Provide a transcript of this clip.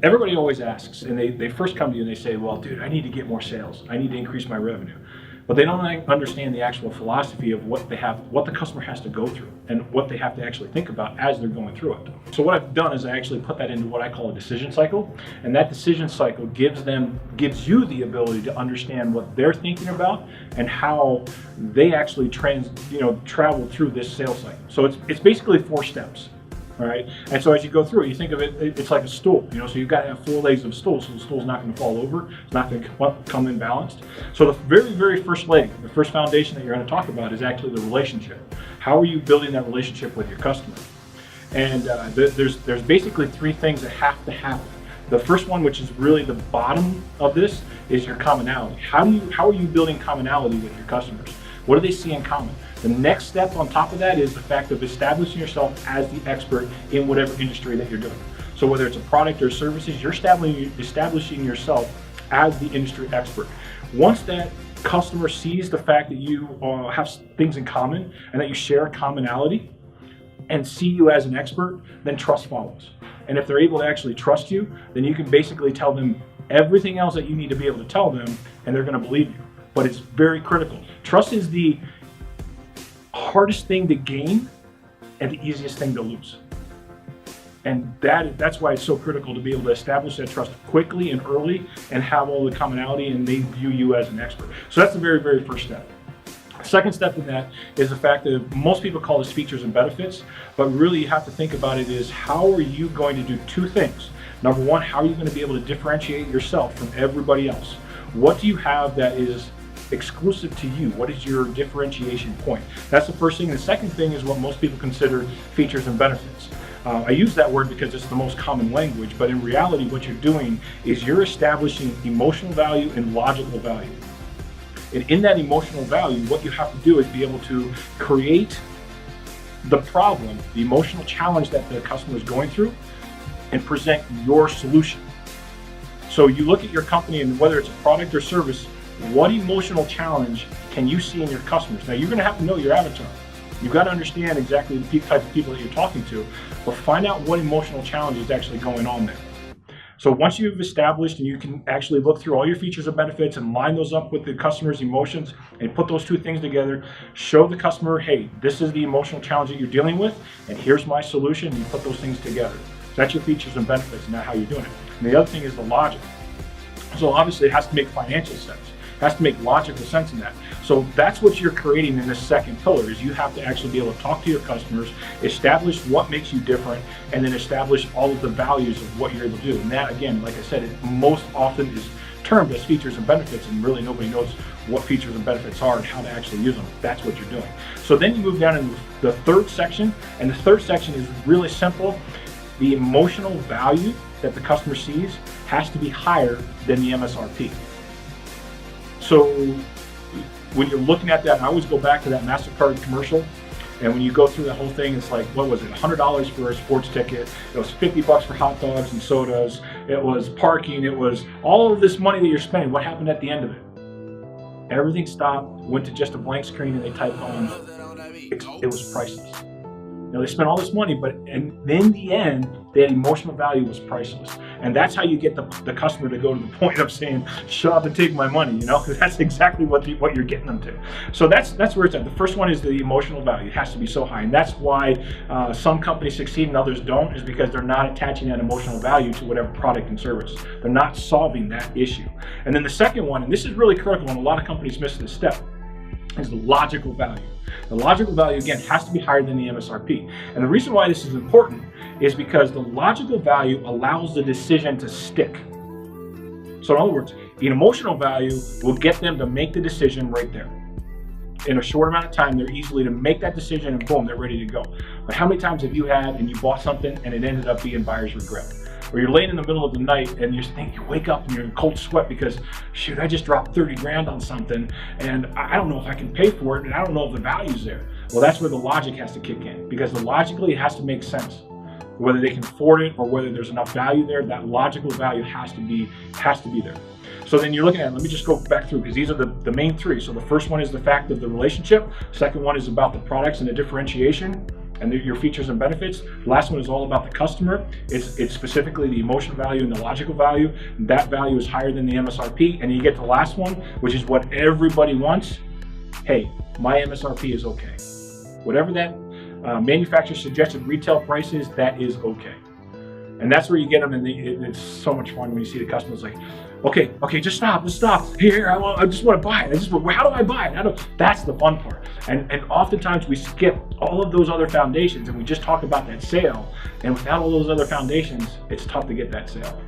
everybody always asks, and they first come to you and they say, well, dude, I need to get more sales. I need to increase my revenue. But they don't understand the actual philosophy of what the customer has to go through and what they have to actually think about as they're going through it. So what I've done is I actually put that into what I call a decision cycle. And that decision cycle gives you the ability to understand what they're thinking about and how they actually travel through this sales cycle. So it's basically 4 steps. All right, and so as you go through it, you think of it, it's like a stool, so you've got to have 4 legs of a stool, so the stool's not going to fall over, it's not going to come in balanced. So the very, very first leg, the first foundation that you're going to talk about is actually the relationship. How are you building that relationship with your customer? And there's basically 3 things that have to happen. The first one, which is really the bottom of this, is your commonality. How are you building commonality with your customers? What do they see in common? The next step on top of that is the fact of establishing yourself as the expert in whatever industry that you're doing. So whether it's a product or services, you're establishing yourself as the industry expert. Once that customer sees the fact that you have things in common and that you share a commonality and see you as an expert, then trust follows. And if they're able to actually trust you, then you can basically tell them everything else that you need to be able to tell them, and they're going to believe you. But it's very critical. Trust is the hardest thing to gain and the easiest thing to lose. And that's why it's so critical to be able to establish that trust quickly and early and have all the commonality, and they view you as an expert. So that's the very, very first step. Second step in that is the fact that most people call this features and benefits, but really you have to think about it is how are you going to do 2 things. Number one, how are you going to be able to differentiate yourself from everybody else? What do you have that is exclusive to you? What is your differentiation point? That's the first thing. The second thing is what most people consider features and benefits. I use that word because it's the most common language, but in reality what you're doing is you're establishing emotional value and logical value. And in that emotional value, what you have to do is be able to create the problem, the emotional challenge that the customer is going through, and present your solution. So you look at your company, and whether it's a product or service, what emotional challenge can you see in your customers? Now you're going to have to know your avatar. You've got to understand exactly the type of people that you're talking to, but find out what emotional challenge is actually going on there. So once you've established and you can actually look through all your features and benefits and line those up with the customer's emotions and put those 2 things together, show the customer, hey, this is the emotional challenge that you're dealing with, and here's my solution, and you put those things together. That's your features and benefits, and that's how you're doing it. And the other thing is the logic. So obviously it has to make financial sense. It has to make logical sense in that. So that's what you're creating in this second pillar, is you have to actually be able to talk to your customers, establish what makes you different, and then establish all of the values of what you're able to do. And that, again, like I said, it most often is termed as features and benefits, and really nobody knows what features and benefits are and how to actually use them. That's what you're doing. So then you move down into the third section, and the third section is really simple. The emotional value that the customer sees has to be higher than the MSRP. So when you're looking at that, I always go back to that MasterCard commercial, and when you go through that whole thing, it's like, what was it, $100 for a sports ticket, it was $50 for hot dogs and sodas, it was parking, it was all of this money that you're spending. What happened at the end of it? Everything stopped, went to just a blank screen, and they typed on, it was priceless. They spent all this money, but in the end, that emotional value was priceless. And that's how you get the customer to go to the point of saying, shut up and take my money, That's exactly what you're getting them to. So that's where it's at. The first one is the emotional value. It has to be so high. And that's why some companies succeed and others don't, is because they're not attaching that emotional value to whatever product and service. They're not solving that issue. And then the second one, and this is really critical, and a lot of companies miss this step, is the logical value. The logical value, again, has to be higher than the MSRP. And the reason why this is important is because the logical value allows the decision to stick. So in other words, the emotional value will get them to make the decision right there. In a short amount of time, they're easily to make that decision, and boom, they're ready to go. But how many times have you had and you bought something and it ended up being buyer's regret? Or you're laying in the middle of the night and you wake up and you're in cold sweat because, shoot, I just dropped 30 grand on something and I don't know if I can pay for it and I don't know if the value's there. Well, that's where the logic has to kick in, because logically it has to make sense. Whether they can afford it or whether there's enough value there, that logical value has to be there. So then you're looking at, let me just go back through, because these are the main 3. So the first one is the fact of the relationship. Second one is about the products and the differentiation. and your features and benefits. The last one is all about the customer. It's specifically the emotional value and the logical value. That value is higher than the MSRP. And you get the last one, which is what everybody wants. Hey, my MSRP is okay. Whatever that manufacturer suggested retail price is, that is okay. And that's where you get them, and it's so much fun when you see the customers like, okay, just stop, Here, I just want to buy it. How do I buy it? That's the fun part. And oftentimes we skip all of those other foundations and we just talk about that sale. And without all those other foundations, it's tough to get that sale.